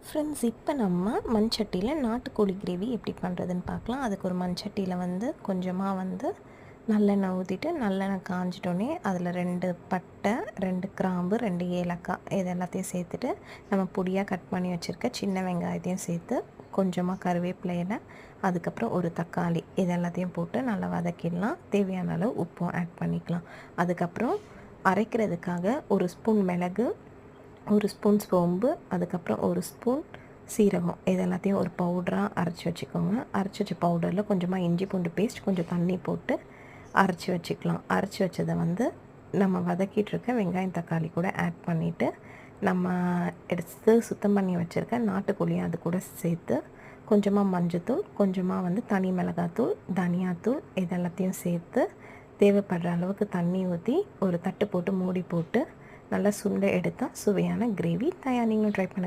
Friends, இப்போ நம்ம மண்சட்டியில் நாட்டுக்கோழி கிரேவி எப்படி பண்ணுறதுன்னு பார்க்கலாம். அதுக்கு ஒரு மண்சட்டியில் கொஞ்சமாக நல்லெண்ணெய் ஊற்றிட்டு, நல்லெண்ணெய் காஞ்சிட்டோன்னே அதில் 2 பட்டை, 2 கிராம்பு, 2 ஏலக்காய் இது எல்லாத்தையும் சேர்த்துட்டு, நம்ம பொடியாக கட் பண்ணி வச்சுருக்க சின்ன வெங்காயத்தையும் சேர்த்து, கொஞ்சமாக கருவேப்பிலை இலை, அதுக்கப்புறம் ஒரு தக்காளி இது எல்லாத்தையும் போட்டு நல்லா வதக்கிடலாம். தேவையான அளவு உப்பும் ஆட் பண்ணிக்கலாம். அதுக்கப்புறம் அரைக்கிறதுக்காக 1 ஸ்பூன் மிளகு, 1 ஸ்பூன் சோம்பு, அதுக்கப்புறம் 1 ஸ்பூன் சீரகம் இது எல்லாத்தையும் ஒரு பவுடராக அரைச்சி வச்சுக்கோங்க. அரைச்சி வச்ச பவுடரில் கொஞ்சமாக இஞ்சி பூண்டு பேஸ்ட், கொஞ்சம் தண்ணி போட்டு அரைச்சி வச்சுக்கலாம். அரைச்சி வச்சதை நம்ம வதக்கிட்டுருக்க வெங்காயம் தக்காளி கூட ஆட் பண்ணிவிட்டு, நம்ம எடுத்து சுத்தம் பண்ணி வச்சுருக்க நாட்டுக்கோழியை அது கூட சேர்த்து, கொஞ்சமாக மஞ்சத்தூள், கொஞ்சமாக தனி மிளகாத்தூள், தனியாத்தூள் இது எல்லாத்தையும் சேர்த்து, தேவைப்படுற அளவுக்கு தண்ணி ஊற்றி ஒரு தட்டு போட்டு மூடி போட்டு நல்லா சுண்டை எடுத்தால் சுவையான கிரேவி தயார். நீங்களும் ட்ரை பண்ணுங்கள்.